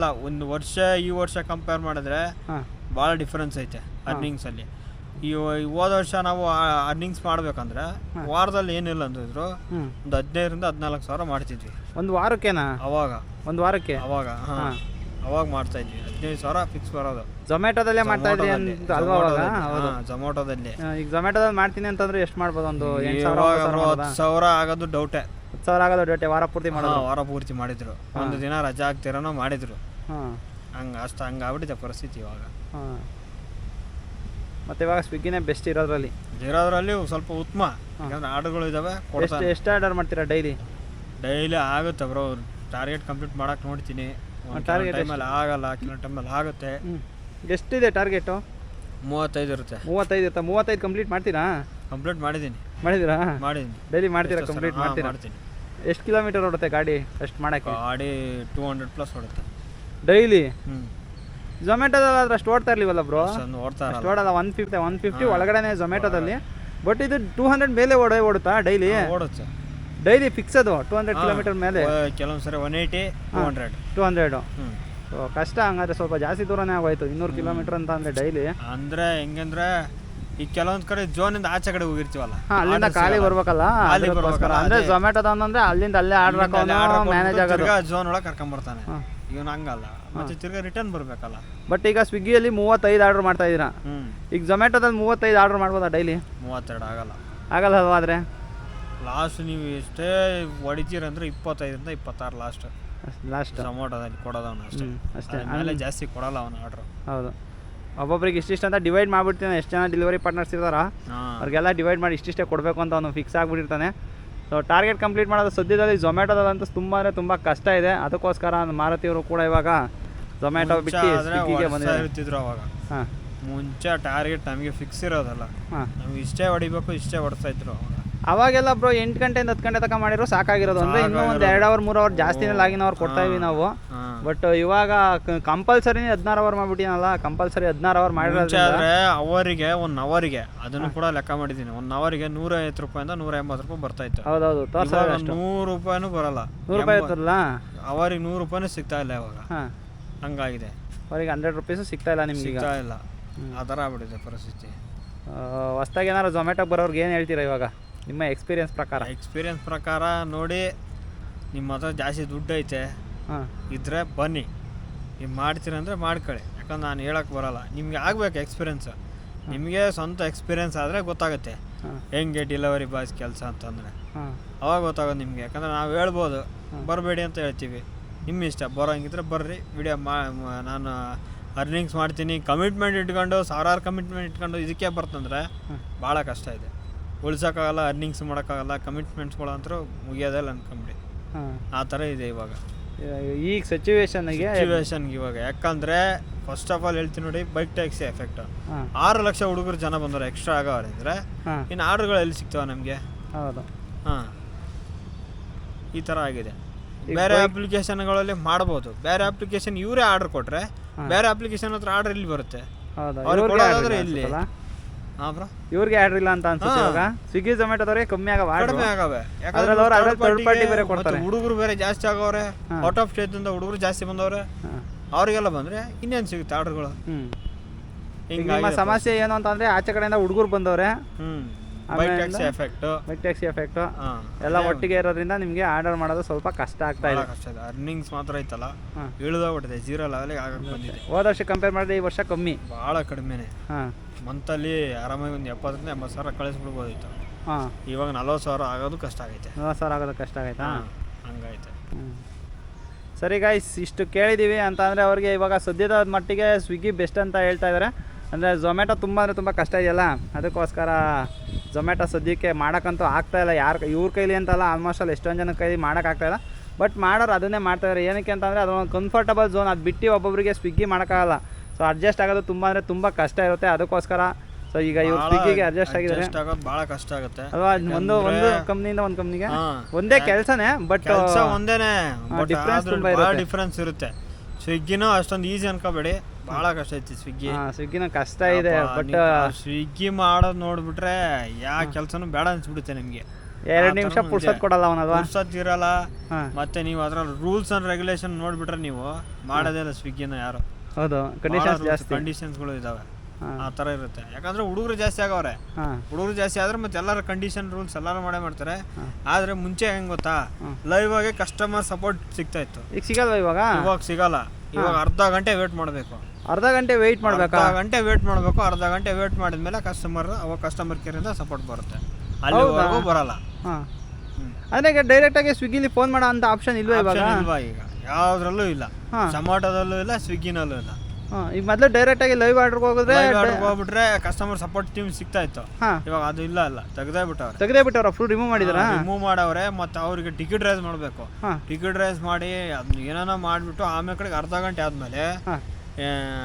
ಅಲ್ಲ, ಒಂದು ವರ್ಷ ಈ ವರ್ಷ ಕಂಪೇರ್ ಮಾಡಿದ್ರೆ ಹಾಂ ಭಾಳ ಡಿಫ್ರೆನ್ಸ್ ಐತೆ ಅರ್ನಿಂಗ್ಸಲ್ಲಿ. ಈ ಹೋದ ವರ್ಷ ನಾವು ಅರ್ನಿಂಗ್ಸ್ ಮಾಡ್ಬೇಕಂದ್ರೆ ವಾರದಲ್ಲಿ ಏನಿಲ್ಲ ಅಂತಿದ್ರು ಹ್ಞೂ ಒಂದು 15,000-14,000 ಮಾಡ್ತಿದ್ವಿ ಒಂದು ವಾರಕ್ಕೇನಾ? ಅವಾಗ. ವಾರಕ್ಕೆ ಹಾಂ ಅವಾಗ ಮಾಡ್ತಾ ಇದ್ವಿ. 15,000 ಫಿಕ್ಸ್ ಬರೋದು. ಝೊಮ್ಯಾಟೋದಲ್ಲೇ ಮಾಡ್ತಾ ಇದ್ರಿ ಅಂತ ಅಲ್ವಾ ಅವಾಗ? ಹೌದು. ಝೊಮ್ಯಾಟೋದಲ್ಲಿ ಈಗ ಝೊಮ್ಯಾಟೋದಲ್ಲಿ ಮಾಡ್ತೀನಿ ಅಂತಂದ್ರೆ ಎಷ್ಟು ಮಾಡ್ಬೋದು? ಒಂದು 10,000 ಆಗೋದು ಡೌಟೇ. 10,000 ಆಗೋದು ಡೇಟೆ ವಾರ ಪೂರ್ತಿ ಮಾಡೋದು. ವಾರ ಪೂರ್ತಿ ಮಾಡಿದ್ರು. ಒಂದು ದಿನ ರಜಾ ಆಗ್ತಿರೋನೋ ಮಾಡಿದ್ರು. ಹಾಂ ಹಂಗಾಗ್ಬಿಟ್ಟಿದೆ ಪರಿಸ್ಥಿತಿ ಇವಾಗ. ಹಾಂ ಮತ್ತೆ ಇವಾಗ ಸ್ವಿಗ್ಗಿನೇ ಬೆಸ್ಟ್ ಇರೋದ್ರಲ್ಲಿ ಸ್ವಲ್ಪ ಉತ್ತಮ. ಯಾಕಂದ್ರೆ ಆರ್ಡರ್ಗಳು ಇದಾವೆ. ಎಷ್ಟು ಆರ್ಡರ್ ಮಾಡ್ತೀರಾ ಡೈಲಿ ಆಗುತ್ತೆ ಬ್ರೋ. ಟಾರ್ಗೆಟ್ ಕಂಪ್ಲೀಟ್ ಮಾಡಕ್ಕೆ ನೋಡ್ತೀನಿ. ಟೈಮಲ್ಲಿ ಆಗಲ್ಲ, ಕೆಲವೊಂದು ಟೈಮಲ್ಲಿ ಆಗುತ್ತೆ. ಎಷ್ಟಿದೆ ಟಾರ್ಗೆಟು? 35 ಇರುತ್ತೆ. 35 ಇರುತ್ತೆ. 35 ಕಂಪ್ಲೀಟ್ ಮಾಡ್ತೀರಾ? ಕಂಪ್ಲೀಟ್ ಮಾಡಿದ್ದೀನಿ. ಮಾಡಿದ್ದೀರಾ? ಮಾಡಿದ್ದೀನಿ. ಡೈಲಿ ಮಾಡ್ತೀರಾ? ಕಂಪ್ಲೀಟ್ ಮಾಡ್ತೀರಾ? ಮಾಡ್ತೀನಿ. ಎಷ್ಟು ಕಿಲೋಮೀಟರ್ ಓಡುತ್ತೆ ಗಾಡಿ ಅಷ್ಟು ಮಾಡೋಕ್ಕೆ? ಗಾಡಿ 200+ ಓಡುತ್ತೆ ಡೈಲಿ. ಝೊಮ್ಯಾಟೋದಲ್ಲಿ ಅಷ್ಟು ಓಡ್ತಾ ಇರಲಿವಲ್ಲ ಬ್ರೋ? ಓಡ್ತಾ ಅಷ್ಟು ಓಡಲ್ಲ. 150 ಒಳಗಡೆನೆ ಝೊಮ್ಯಾಟೋದಲ್ಲಿ. ಬಟ್ ಇದು 200 ಮೇಲೆ ಓಡುತ್ತಾ ಡೈಲಿ? ಓಡುತ್ತೆ ಡೈಲಿ ಫಿಕ್ಸ್ ಅದು 200 ಕಿಲೋಮೀಟರ್ ಮೇಲೆ. ಕೆಲವೊಂದು ಸರಿ 180, 200. ಸೊ ಕಷ್ಟ. ಹಂಗಾದ್ರೆ ಸ್ವಲ್ಪ ಜಾಸ್ತಿ ದೂರನೇ ಆಗೋಯ್ತು. 200 ಕಿಲೋಮೀಟರ್ ಅಂತ ಅಂದರೆ ಡೈಲಿ. ಅಂದರೆ ಹೆಂಗಂದ್ರೆ ಈಗ ಕೆಲವೊಂದು ಕಡೆ ಝೋನಿಂದ ಆಚೆ ಕಡೆ ಹೋಗಿರ್ತೀವಲ್ಲ, ಅಲ್ಲಿಂದ ಖಾಲಿ ಬರ್ಬೇಕಲ್ಲ. ಅಂದ್ರೆ ಝೊಮ್ಯಾಟೋದ ಅಂದ್ರೆ ಅಲ್ಲಿಂದ ಅಲ್ಲೇ ಆರ್ಡರ್ ಹಾಕೋನು ಮ್ಯಾನೇಜ್ ಆಗೋದು. ಝೋನ್ ಒಳಗೆ ಕರ್ಕೊಂಡ್ಬರ್ತಾನೆ. ಇವನು ಹಂಗಲ್ಲ, ಮತ್ತೆ ತಿರ್ಗಾ ರಿಟರ್ನ್ ಬರಬೇಕಲ್ಲ. ಬಟ್ ಈಗ ಸ್ವಿಗ್ಗಿಯಲ್ಲಿ 35 ಆರ್ಡರ್ ಮಾಡ್ತಾ ಇದ್ದೀರಾ. ಈಗ ಝೊಮ್ಯಾಟೋದಲ್ಲಿ 35 ಆರ್ಡರ್ ಮಾಡ್ಬೋದಾ ಡೈಲಿ? 32 ಆಗಲ್ಲ. ಆಗಲ್ಲ ಅಲ್ವಾ? ಆದರೆ ಲಾಸ್ಟ್ ನೀವು ಎಷ್ಟೇ ಹೊಡಿತೀರಂದ್ರೆ 25-26 ಲಾಸ್ಟ್ ಝೊಮ್ಯಾಟೋದಲ್ಲಿ ಕೊಡೋದವನು ಅಷ್ಟೇ. ಆಮೇಲೆ ಜಾಸ್ತಿ ಕೊಡಲ್ಲ ಅವನು ಆರ್ಡ್ರು. ಹೌದು. ಒಬ್ಬೊಬ್ರಿಗೆ ಇಷ್ಟಿಷ್ಟ ಅಂತ ಡಿವೈಡ್ ಮಾಡಿಬಿಡ್ತಾನೆ. ಎಷ್ಟು ಜನ ಡೆಲಿವರಿ ಪಾರ್ಟ್ನರ್ಸ್ ಇರ್ತಾರ ಅವ್ರಿಗೆಲ್ಲ ಡಿವೈಡ್ ಮಾಡಿ ಇಷ್ಟಿಷ್ಟೇ ಕೊಡಬೇಕು ಅಂತ ಅವನು ಫಿಕ್ಸ್ ಆಗಿಬಿಟ್ಟಿರ್ತಾನೆ. ಸೊ ಟಾರ್ಗೆಟ್ ಕಂಪ್ಲೀಟ್ ಮಾಡೋದು ಸದ್ಯದಲ್ಲಿ ಝೊಮ್ಯಾಟೋದಂತೂ ತುಂಬ ಕಷ್ಟ ಇದೆ. ಅದಕ್ಕೋಸ್ಕರ ಮಾರುತಿಯವರು ಕೂಡ ಇವಾಗ ಝೊಮ್ಯಾಟೋ ಬಿಟ್ಟು ಸ್ವಿಗ್ಗಿಗೆ ಬಂದಿರ್ತಿದ್ರು ಅವಾಗ. ಹಾಂ ಮುಂಚೆ ಟಾರ್ಗೆಟ್ ನಮಗೆ ಫಿಕ್ಸ್ ಇರೋದಲ್ಲ. ನಮ್ಗೆ ಇಷ್ಟೇ ಹೊಡಿಬೇಕು, ಇಷ್ಟೇ ಹೊಡ್ತಾ ಇದ್ರು ಅವಾಗೆಲ್ಲ ಬ್ರೋ. 8 ಗಂಟೆಯಿಂದ 10 ಗಂಟೆ ತನಕ ಮಾಡಿರೋ ಸಾಕಾಗಿರೋದು. ಅಂದರೆ ಇನ್ನೂ ಒಂದು 2 ಅವರ್ 3 ಅವರ್ ಜಾಸ್ತಿನೇ ಲಾಗಿನ್ ಅವರ್ ಕೊಡ್ತಾ ಇದ್ವಿ ನಾವು. ಬಟ್ ಇವಾಗ ಕಂಪಲ್ಸರಿ 16 ಅವರ್ ಮಾಡ್ಬಿಟ್ಟಿನಲ್ಲ. ಕಂಪಲ್ಸರಿ 16 ಅವರ್ ಮಾಡಿರೋದ್ರೆ ಅವರಿಗೆ 1 ಅವರಿಗೆ ಅದನ್ನು ಕೂಡ ಲೆಕ್ಕ ಮಾಡಿದ್ದೀನಿ. 1 ಅವರಿಗೆ 150 ರೂಪಾಯಿಂದ 180 ರೂಪಾಯಿ ಬರ್ತಾ ಇತ್ತು. ಹೌದೌದು. 100 ರೂಪಾಯಿನೂ ಬರಲ್ಲ. 100 ರೂಪಾಯಿ ಇರ್ತಲ್ಲ. ಅವರಿಗೆ 100 ರೂಪಾಯಿನೂ ಸಿಗ್ತಾ ಇಲ್ಲ ಇವಾಗ. ಹಂಗಾಗಿದೆ. ಅವರಿಗೆ 100 ರೂಪೀಸು ಸಿಗ್ತಾ ಇಲ್ಲ ನಿಮ್ಗೆ? ಸಿಗ್ತಾ ಇಲ್ಲ. ಆ ಥರ ಆಗ್ಬಿಟ್ಟಿದೆ ಪರಿಸ್ಥಿತಿ. ಹೊಸ್ದಾಗಿ ಏನಾದ್ರು ಝೊಮ್ಯಾಟೋಗೆ ಬರೋರ್ಗೆ ಏನು ಹೇಳ್ತೀರಾ ಇವಾಗ ನಿಮ್ಮ ಎಕ್ಸ್ಪೀರಿಯನ್ಸ್ ಪ್ರಕಾರ? ನೋಡಿ, ನಿಮ್ಮ ಹತ್ರ ಜಾಸ್ತಿ ದುಡ್ಡು ಐತೆ ಇದ್ರೆ ಬನ್ನಿ, ನೀವು ಮಾಡ್ತೀರಂದ್ರೆ ಮಾಡ್ಕೊಳ್ಳಿ. ಯಾಕಂದ್ರೆ ನಾನು ಹೇಳಕ್ಕೆ ಬರಲ್ಲ, ನಿಮಗೆ ಆಗಬೇಕು ಎಕ್ಸ್ಪೀರಿಯೆನ್ಸ್. ನಿಮಗೆ ಸ್ವಂತ ಎಕ್ಸ್ಪೀರಿಯೆನ್ಸ್ ಆದರೆ ಗೊತ್ತಾಗುತ್ತೆ ಹೆಂಗೆ ಡೆಲಿವರಿ ಬಾಯ್ಸ್ ಕೆಲಸ ಅಂತಂದರೆ. ಅವಾಗ ಗೊತ್ತಾಗೋದು ನಿಮಗೆ. ಯಾಕಂದರೆ ನಾವು ಹೇಳ್ಬೋದು ಬರಬೇಡಿ ಅಂತ ಹೇಳ್ತೀವಿ. ನಿಮ್ಮ ಇಷ್ಟ. ಬರೋಂಗಿದ್ರೆ ಬರ್ರಿ, ವಿಡಿಯೋ ನಾನು ಅರ್ನಿಂಗ್ಸ್ ಮಾಡ್ತೀನಿ ಕಮಿಟ್ಮೆಂಟ್ ಇಟ್ಕೊಂಡು, ಸಾವಿರಾರು ಕಮಿಟ್ಮೆಂಟ್ ಇಟ್ಕೊಂಡು ಇದಕ್ಕೆ ಬರ್ತಂದ್ರೆ ಭಾಳ ಕಷ್ಟ ಇದೆ. ಉಳ್ಸೋಕ್ಕಾಗಲ್ಲ, ಅರ್ನಿಂಗ್ಸ್ ಮಾಡೋಕ್ಕಾಗಲ್ಲ. ಕಮಿಟ್ಮೆಂಟ್ಸ್ಗಳು ಅಂತೂ ಮುಗಿಯೋದಲ್ಲ ಅನ್ಕೊಂಬಿಡಿ. ಆ ಥರ ಇದೆ ಇವಾಗ ಈಗ ಸಿಚುವೇಶನ್ಗೆ ಇವಾಗ. ಯಾಕಂದರೆ ಫಸ್ಟ್ ಆಫ್ ಆಲ್ ಹೇಳ್ತೀನಿ ನೋಡಿ, ಬೈಕ್ ಟ್ಯಾಕ್ಸಿ ಎಫೆಕ್ಟ್. 6 ಲಕ್ಷ ಹುಡುಗರು ಜನ ಬಂದವ್ರು ಎಕ್ಸ್ಟ್ರಾ ಆಗವ್ರೆ ಅಂದರೆ ಇನ್ನು ಆರ್ಡ್ರ್ಗಳು ಎಲ್ಲಿ ಸಿಗ್ತಾವೆ ನಮಗೆ? ಹೌದು. ಈ ಥರ ಆಗಿದೆ. ಬೇರೆ ಅಪ್ಲಿಕೇಶನ್ಗಳಲ್ಲಿ ಮಾಡ್ಬೋದು. ಬೇರೆ ಅಪ್ಲಿಕೇಶನ್ ಇವರೇ ಆರ್ಡರ್ ಕೊಟ್ಟರೆ ಬೇರೆ ಅಪ್ಲಿಕೇಶನ್ ಹತ್ರ ಆರ್ಡರ್ ಇಲ್ಲಿ ಬರುತ್ತೆ. ಅವ್ರಿಗೆ ಕೊಡೋದಾದ್ರೆ ಇಲ್ಲಿ. ಇವ್ರಿಗೆ ಆರ್ಡರ್ ಇಲ್ಲ ಅಂತ ಅನ್ಸುತ್ತೆ ಇವಾಗ. ಸ್ವಿಗ್ಗಿ ಝೊಮ್ಯಾಟೋದವ್ರಿಗೆ ಕಮ್ಮಿ ಆಗವೆ. ಯಾಕಂದ್ರೆ ಹುಡುಗರು ಬೇರೆ ಜಾಸ್ತಿ ಆಗವ್ರೆ. ಔಟ್ ಆಫ್ ಸ್ಟೇಟ್ ಇಂದ ಹುಡುಗರು ಜಾಸ್ತಿ ಬಂದವ್ರೆ. ಅವ್ರಿಗೆಲ್ಲ ಬಂದ್ರೆ ಇನ್ನೇನು ಸಿಗುತ್ತೆ ಆರ್ಡರ್ಗಳು. ನಿಮ್ಮ ಸಮಸ್ಯೆ ಏನು ಅಂತಂದ್ರೆ ಆಚೆ ಕಡೆಯಿಂದ ಹುಡುಗರು ಬಂದವ್ರೆ. ಬೈಕ್ ಟ್ಯಾಕ್ಸಿ ಎಫೆಕ್ಟ್ ಎಲ್ಲ ಒಟ್ಟಿಗೆ ಇರೋದ್ರಿಂದ ನಿಮಗೆ ಆರ್ಡರ್ ಮಾಡೋದು ಸ್ವಲ್ಪ ಕಷ್ಟ ಆಗ್ತಾ ಇದೆ. ಅರ್ನಿಂಗ್ಸ್ ಮಾತ್ರ ಐತಲ್ಲ ಇಳಿದೋಗ್ಬಿಟ್ಟಿದೆ. 0 ಲೆವೆಲ್ಗೆ ಆಗಕ್ಕೆ ಬಂದಿದೆ. ಹೋದ ವರ್ಷ ಕಂಪೇರ್ ಮಾಡಿದ್ರೆ ಈ ವರ್ಷ ಕಮ್ಮಿ, ಭಾಳ ಕಡಿಮೆನೆ. ಮಂತಲ್ಲಿ ಆರಾಮಾಗಿ ಒಂದು 70,000-80,000 ಸಾವಿರ ಕಳಿಸ್ಬಿಡ್ಬೋದಿತ್ತು. ಇವಾಗ 40,000 ಆಗೋದು ಕಷ್ಟ ಆಗೈತೆ. 40,000 ಆಗೋದು ಕಷ್ಟ ಆಗೈತಾ? ಹಂಗೈತೆ. ಸರಿ ಗೈಸ್, ಇಷ್ಟು ಕೇಳಿದ್ದೀವಿ ಅಂತ ಅಂದರೆ ಅವ್ರಿಗೆ ಇವಾಗ ಸದ್ಯದ ಮಟ್ಟಿಗೆ ಸ್ವಿಗ್ಗಿ ಬೆಸ್ಟ್ ಅಂತ ಹೇಳ್ತಾ ಇದ್ದಾರೆ. ಅಂದರೆ ಝೊಮ್ಯಾಟೋ ತುಂಬ ಕಷ್ಟ ಇದೆಯಲ್ಲ, ಅದಕ್ಕೋಸ್ಕರ ಝೊಮ್ಯಾಟೋ ಸದ್ಯಕ್ಕೆ ಮಾಡೋಕ್ಕಂತೂ ಆಗ್ತಾಯಿಲ್ಲ. ಇವ್ರ ಕೈಲಿ ಅಂತಲ್ಲ, ಆಲ್ಮೋಸ್ಟ್ ಅಲ್ಲಿ ಎಷ್ಟೊಂದು ಜನ ಕೈಲಿ ಮಾಡೋಕ್ಕಾಗ್ತಾಯಿಲ್ಲ. ಬಟ್ ಮಾಡೋರು ಅದನ್ನೇ ಮಾಡ್ತಾಯಿದ್ದಾರೆ. ಏನಕ್ಕೆ ಅಂತಂದರೆ ಅದೊಂದು ಕಂಫರ್ಟಬಲ್ ಝೋನ್. ಅದು ಬಿಟ್ಟು ಒಬ್ಬೊಬ್ಬರಿಗೆ ಸ್ವಿಗ್ಗಿ ಮಾಡೋಕ್ಕಾಗಲ್ಲ. ಸೊ ಅಡ್ಜಸ್ಟ್ ಆಗೋದು ತುಂಬ ಕಷ್ಟ ಇರುತ್ತೆ. ಅದಕ್ಕೋಸ್ಕರ ಸೊ ಈಗ ಇವ್ರು ಸ್ವಿಗ್ಗಿಗೆ ಅಡ್ಜಸ್ಟ್ ಆಗಿದ್ದಾರೆ. ಭಾಳ ಕಷ್ಟ ಆಗುತ್ತೆ ಅಲ್ವಾ? ಒಂದು ಕಂಪ್ನಿಯಿಂದ ಒಂದು ಕಂಪ್ನಿಗೆ ಒಂದೇ ಕೆಲಸನೇ, ಬಟ್ ಒಂದೇನೆ, ಡಿಫ್ರೆನ್ಸ್ ತುಂಬ ಡಿಫ್ರೆನ್ಸ್ ಇರುತ್ತೆ. ಸ್ವಿಗ್ಗಿನೂ ಅಷ್ಟೊಂದು ಈಸಿ ಅನ್ಕೋಬೇಡಿ, ಭಾಳ ಕಷ್ಟ ಐತಿ ಸ್ವಿಗ್ಗಿನ ಕಷ್ಟ ಇದೆ. ಬಟ್ ಸ್ವಿಗ್ಗಿ ಮಾಡೋದು ನೋಡ್ಬಿಟ್ರೆ ಯಾವ ಕೆಲಸನೂ ಬೇಡ ಅನ್ಸ್ಬಿಡುತ್ತೆ ನಿಮಗೆ. 2 ನಿಮಿಷ ಪುರ್ಸತ್ ಕೊಡಲ್ಲ ಅವನಲ್ವಾ? ಪುರ್ಸತ್ ಇರಲ್ಲ. ಹಾಂ, ಮತ್ತೆ ನೀವು ಅದ್ರಲ್ಲಿ ರೂಲ್ಸ್ ಅಂಡ್ ರೆಗ್ಯುಲೇಷನ್ ನೋಡ್ಬಿಟ್ರೆ ನೀವು ಮಾಡೋದಿಲ್ಲ ಸ್ವಿಗ್ಗಿನ ಯಾರು. ಹೌದು, ಕಂಡೀಷನ್ಸ್ ಜಾಸ್ತಿ. ಕಂಡೀಷನ್ಸ್ಗಳು ಇದಾವೆ, ಹಾಂ, ಆ ಥರ ಇರುತ್ತೆ. ಯಾಕಂದ್ರೆ ಹುಡುಗರು ಜಾಸ್ತಿ ಆಗವ್ರೆ. ಹಾಂ, ಹುಡುಗರು ಜಾಸ್ತಿ ಆದ್ರೆ ಮತ್ತೆ ಎಲ್ಲರ ಕಂಡೀಷನ್ ರೂಲ್ಸ್ ಎಲ್ಲರೂ ಮಾಡೇ ಮಾಡ್ತಾರೆ. ಹಾಂ. ಆದ್ರೆ ಮುಂಚೆ ಹೆಂಗ್ ಗೊತ್ತಾ, ಹಾಂ. ಲೈವ್ ಆಗಿ ಕಸ್ಟಮರ್ ಸಪೋರ್ಟ್ ಸಿಗ್ತಾ ಇತ್ತು. ಈಗ ಸಿಗಲ್ವಾ ಇವಾಗ? ಇವಾಗ ಸಿಗಲ್ಲ. ಇವಾಗ ಅರ್ಧ ಗಂಟೆ ವೇಟ್ ಮಾಡಬೇಕು. ಅರ್ಧ ಗಂಟೆ ವೆಯ್ಟ್ ಮಾಡಬೇಕಾ? ಅರ್ಧ ಗಂಟೆ ವೇಟ್ ಮಾಡಬೇಕು. ಅರ್ಧ ಗಂಟೆ ವೇಟ್ ಮಾಡಿದ್ಮೇಲೆ ಅವಾಗ ಕಸ್ಟಮರ್ ಕೇರಿಂದ ಸಪೋರ್ಟ್ ಬರುತ್ತೆ. ಅಲ್ಲಿವರೆಗೂ ಬರಲ್ಲ. ಹಾಂ, ಅಂದರೆ ಈಗ ಡೈರೆಕ್ಟಾಗಿ ಸ್ವಿಗ್ಗಿಲಿ ಫೋನ್ ಮಾಡೋ ಅಂತ ಆಪ್ಷನ್ ಇಲ್ವಾ ಇವಾಗ? Option ಇಲ್ವಾ ಈಗ? ಯಾವುದ್ರಲ್ಲೂ ಇಲ್ಲ. ಹಾಂ. ಜೊಮ್ಯಾಟೋದಲ್ಲೂ ಇಲ್ಲ, ಸ್ವಿಗ್ಗಿನಲ್ಲೂ ಇಲ್ಲ. ಹಾಂ, ಈಗ ಮೊದಲು ಡೈರೆಕ್ಟಾಗಿ ಲೈವ್ ಆರ್ಡ್ರಿಗೆ ಹೋಗಿದ್ರೆ ಹೋಗ್ಬಿಟ್ರೆ ಕಸ್ಟಮರ್ ಸಪೋರ್ಟ್ ಟೀಮ್ ಸಿಗ್ತಾ ಇತ್ತು. ಹಾಂ, ಇವಾಗ ಅದು ಇಲ್ಲ, ತೆಗ್ದೇ ಬಿಟ್ಟವ್ರೆ. ತೆಗೆದೇ ಬಿಟ್ಟವ್ರ? ಫುಲ್ ರಿಮೂವ್ ಮಾಡಿದಾರಾ? ರಿಮೂವ್ ಮಾಡವ್ರೆ. ಮತ್ತೆ ಅವ್ರಿಗೆ ಟಿಕೆಟ್ ರೈಸ್ ಮಾಡಬೇಕು. ಹಾಂ, ಟಿಕೆಟ್ ರೈಸ್ ಮಾಡಿ ಅದನ್ನ ಏನಾನ ಮಾಡಿಬಿಟ್ಟು ಆಮೇಲೆ ಕಡೆಗೆ ಅರ್ಧ ಗಂಟೆ ಆದಮೇಲೆ ಹಾಂ,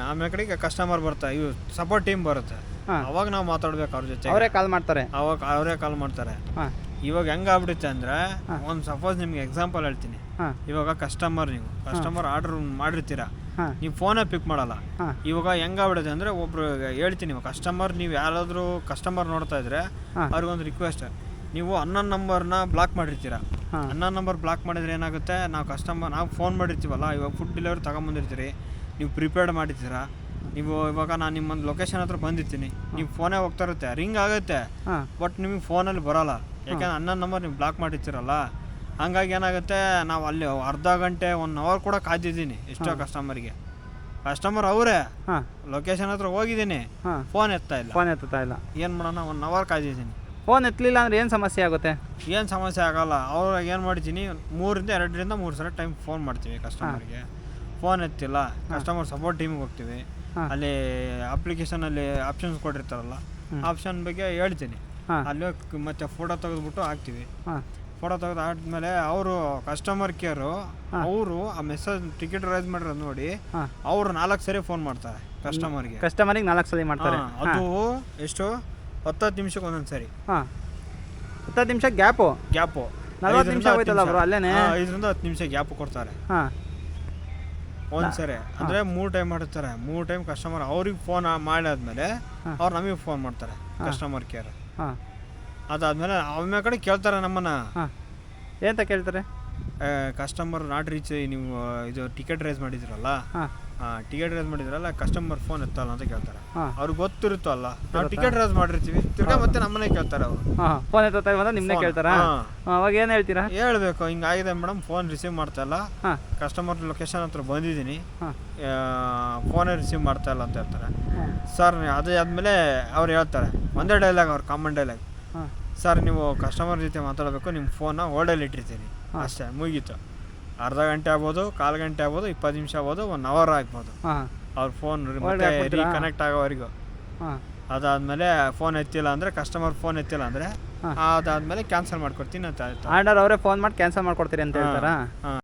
ಆಮೇಲೆ ಕಡೆಗೆ ಕಸ್ಟಮರ್ ಬರ್ತಾರೆ, ಇವು ಸಪೋರ್ಟ್ ಟೀಮ್ ಬರುತ್ತೆ. ಹಾಂ, ಅವಾಗ ನಾವು ಮಾತಾಡ್ಬೇಕು ಅವ್ರ ಜೊತೆ. ಅವರೇ ಕಾಲ್ ಮಾಡ್ತಾರೆ. ಅವಾಗ ಅವರೇ ಕಾಲ್ ಮಾಡ್ತಾರೆ. ಹಾಂ, ಇವಾಗ ಹೆಂಗಾಗ್ಬಿಡುತ್ತೆ ಅಂದರೆ, ಹಾಂ. ಒಂದು ಸಪೋಸ್ ನಿಮ್ಗೆ ಎಕ್ಸಾಂಪಲ್ ಹೇಳ್ತೀನಿ. ಹಾಂ, ಇವಾಗ ಕಸ್ಟಮರ್ ಆರ್ಡರ್ ಮಾಡಿರ್ತೀರಾ, ಹಾಂ, ನೀವು ಫೋನೇ ಪಿಕ್ ಮಾಡಲ್ಲ. ಹಾಂ, ಇವಾಗ ಹೆಂಗಾಗ್ಬಿಡುತ್ತೆ ಅಂದರೆ, ಒಬ್ರು ಹೇಳ್ತೀನಿ, ಕಸ್ಟಮರ್ ನೀವು ಯಾರಾದರೂ ಕಸ್ಟಮರ್ ನೋಡ್ತಾ ಇದ್ರೆ ಹಾಂ, ಅವ್ರಿಗೊಂದು ರಿಕ್ವೆಸ್ಟ್, ನೀವು ಅನ್ನೊಂದು ನಂಬರ್ನ ಬ್ಲಾಕ್ ಮಾಡಿರ್ತೀರಾ. ಹಾಂ, ಅನ್ನೊಂದು ನಂಬರ್ ಬ್ಲಾಕ್ ಮಾಡಿದ್ರೆ ಏನಾಗುತ್ತೆ, ನಾವು ಫೋನ್ ಮಾಡಿರ್ತೀವಲ್ಲ, ಇವಾಗ ಫುಡ್ ಡೆಲಿವರಿ ತಗೊಂಬಂದಿರ್ತೀರಿ, ನೀವು ಪ್ರಿಪೇರ್ಡ್ ಮಾಡಿರ್ತೀರಾ. ನೀವು ಇವಾಗ ನಾನು ನಿಮ್ಮೊಂದು ಲೊಕೇಶನ್ ಹತ್ರ ಬಂದಿರ್ತೀನಿ, ನೀವು ಫೋನೇ ಹೋಗ್ತಾ ಇರುತ್ತೆ, ರಿಂಗ್ ಆಗುತ್ತೆ, ಹಾಂ, ಬಟ್ ನಿಮಗೆ ಫೋನಲ್ಲಿ ಬರೋಲ್ಲ. ಯಾಕೆಂದ್ರೆ ಅನ್ನೊಂದು ನಂಬರ್ ನೀವು ಬ್ಲಾಕ್ ಮಾಡಿರ್ತೀರಲ್ಲ. ಹಂಗಾಗಿ ಏನಾಗುತ್ತೆ, ನಾವು ಅಲ್ಲಿ ಅರ್ಧ ಗಂಟೆ 1 ಅವರ್ ಕೂಡ ಕಾದಿದ್ದೀನಿ ಎಷ್ಟೋ ಕಸ್ಟಮರ್ ಅವರೇ ಹಾಂ, ಲೊಕೇಶನ್ ಹತ್ರ ಹೋಗಿದ್ದೀನಿ, ಹಾಂ, ಫೋನ್ ಎತ್ತಾ ಇಲ್ಲ. ಫೋನ್ ಎತ್ತುತ್ತಾ ಇಲ್ಲ. ಏನು ಮಾಡೋಣ, 1 ಅವರ್ ಕಾದಿದ್ದೀನಿ. ಫೋನ್ ಎತ್ತಲಿಲ್ಲ ಅಂದರೆ ಏನು ಸಮಸ್ಯೆ ಆಗುತ್ತೆ? ಏನು ಸಮಸ್ಯೆ ಆಗಲ್ಲ. ಅವ್ರಾಗ ಏನು ಮಾಡ್ತೀನಿ, 2 ಸಲ ಟೈಮ್ ಫೋನ್ ಮಾಡ್ತೀವಿ ಕಸ್ಟಮರ್ಗೆ. ಫೋನ್ ಎತ್ತಿಲ್ಲ, ಕಸ್ಟಮರ್ ಸಪೋರ್ಟ್ ಟೀಮಿಗೆ ಹೋಗ್ತೀವಿ. ಹಾಂ, ಅಲ್ಲಿ ಅಪ್ಲಿಕೇಶನಲ್ಲಿ ಆಪ್ಷನ್ಸ್ ಕೊಟ್ಟಿರ್ತಾರಲ್ಲ, ಆಪ್ಷನ್ ಬಗ್ಗೆ ಹೇಳ್ತೀನಿ. ಹಾಂ, ಅಲ್ಲಿ ಹೋಗಿ ಮತ್ತೆ ಫೋಟೋ ತೆಗೆದ್ಬಿಟ್ಟು ಹಾಕ್ತೀವಿ. ಹಾಂ, ಫೋಟೋ ತೆಗೆದು ಆದ್ಮೇಲೆ ಅವರು ಕಸ್ಟಮರ್ ಕೇರು ಅವರು ಆ ಮೆಸೇಜ್ ಟಿಕೆಟ್ ರೈಸ್ ಮಾಡಿರೋದು ನೋಡಿ ಹಾಂ, ಅವರು 4 ಸರಿ ಫೋನ್ ಮಾಡ್ತಾರೆ ಕಸ್ಟಮರ್ಗೆ. 4 ಸಲ ಮಾಡ್ತಾರೆ. ಅದು ಎಷ್ಟು 10 ನಿಮಿಷಕ್ಕೆ ಒಂದೊಂದು ಸರಿ. ಹಾಂ, 10 ನಿಮಿಷ ಗ್ಯಾಪು. 40 ನಿಮಿಷ ಹೋಯ್ತಲ್ಲ ಬ್ರೋ ಅಲ್ಲೇನೆ. 5ರಿಂದ 10 ನಿಮಿಷ ಗ್ಯಾಪ್ ಕೊಡ್ತಾರೆ ಹಾಂ, ಒಂದ್ಸರಿ. ಅಂದರೆ 3 ಟೈಮ್ ಮಾಡಿರ್ತಾರೆ. 3 ಟೈಮ್ ಕಸ್ಟಮರ್ ಅವ್ರಿಗೆ ಫೋನ್ ಮಾಡಾದ್ಮೇಲೆ ಅವ್ರು ನಮಗೆ ಫೋನ್ ಮಾಡ್ತಾರೆ, ಕಸ್ಟಮರ್ ಕೇರ್. ಹಾಂ, ಅದಾದ್ಮೇಲೆ ಆಮೇಲೆ ಕಡೆ ಕೇಳ್ತಾರೆ ನಮ್ಮನ್ನ, ಹಾಂ, ಏನಂತ ಕೇಳ್ತಾರೆ? ಕಸ್ಟಮರ್ ನಾಟ್ ರೀಚ್, ನೀವು ಇದು ಟಿಕೆಟ್ ರೈಸ್ ಮಾಡಿದ್ರಲ್ಲ, ಹಾಂ, ಟಿಕೆಟ್ ರೈಸ್ ಮಾಡಿದ್ರಲ್ಲ, ಕಸ್ಟಮರ್ ಫೋನ್ ಎತ್ತಲ್ಲ ಅಂತ ಕೇಳ್ತಾರೆ. ಹಾಂ, ಅವ್ರಿಗೆ ಗೊತ್ತಿರುತ್ತೋ ಅಲ್ಲ, ನಾವು ಟಿಕೆಟ್ ರೈಸ್ ಮಾಡಿರ್ತೀವಿ, ತಿರ್ಗಾ ಮತ್ತೆ ನಮ್ಮನ್ನೇ ಕೇಳ್ತಾರೆ ಅವರು. ಹಾಂ, ಫೋನ್ ಎತ್ತ ಬಂದ ನಿಮ್ಮನ್ನೇ ಕೇಳ್ತಾರಾ? ಅವಾಗ ಏನು ಹೇಳ್ತೀರಾ? ಹೇಳ್ಬೇಕು, ಹಿಂಗಾಗಿದೆ ಮೇಡಮ್, ಫೋನ್ ರಿಸೀವ್ ಮಾಡ್ತಾ ಇಲ್ಲ, ಹಾಂ, ಕಸ್ಟಮರ್ ಲೊಕೇಶನ್ ಹತ್ರ ಬಂದಿದ್ದೀನಿ, ಹಾಂ, ಫೋನೇ ರಿಸೀವ್ ಮಾಡ್ತಾ ಇಲ್ಲ ಅಂತ ಹೇಳ್ತಾರೆ. ಸರ್ ಅದೇ ಆದಮೇಲೆ ಅವ್ರು ಹೇಳ್ತಾರೆ ಒಂದೇ ಡೈಲಾಗ್, ಅವ್ರ ಕಾಮನ್ ಡೈಲಾಗ್, ಹಾಂ, ಸರ್ ನೀವು ಕಸ್ಟಮರ್ ಜೊತೆ ಮಾತಾಡಬೇಕು, ನಿಮ್ಮ ಫೋನ್ನ ಹೋಲ್ಡಲ್ಲಿ ಇಟ್ಟಿರ್ತೀನಿ, ಅಷ್ಟೇ, ಮುಗೀತು. ಅರ್ಧ ಗಂಟೆ ಆಗ್ಬೋದು, 1/4 ಗಂಟೆ ಆಗ್ಬೋದು, 20 ನಿಮಿಷ ಆಗ್ಬೋದು, 1 ಅವರ್ ಆಗ್ಬೋದು. ಹಾಂ, ಅವ್ರ ಫೋನ್ ಮತ್ತೆ ರೀಕನೆಕ್ಟ್ ಆಗೋವರೆಗೂ. ಹಾಂ, ಅದಾದಮೇಲೆ ಫೋನ್ ಎತ್ತಿಲ್ಲ ಅಂದರೆ, ಕಸ್ಟಮರ್ ಫೋನ್ ಎತ್ತಿಲ್ಲ ಅಂದರೆ, ಅದಾದಮೇಲೆ ಕ್ಯಾನ್ಸಲ್ ಮಾಡ್ಕೊಡ್ತೀನಿ ಅಂತ ಆಯ್ತು. ಆರ್ಡರ್ ಅವರೇ ಫೋನ್ ಮಾಡಿ ಕ್ಯಾನ್ಸಲ್ ಮಾಡ್ಕೊಡ್ತೀರಿ ಅಂತ ಹೇಳ್ತಾರಾ? ಹಾಂ.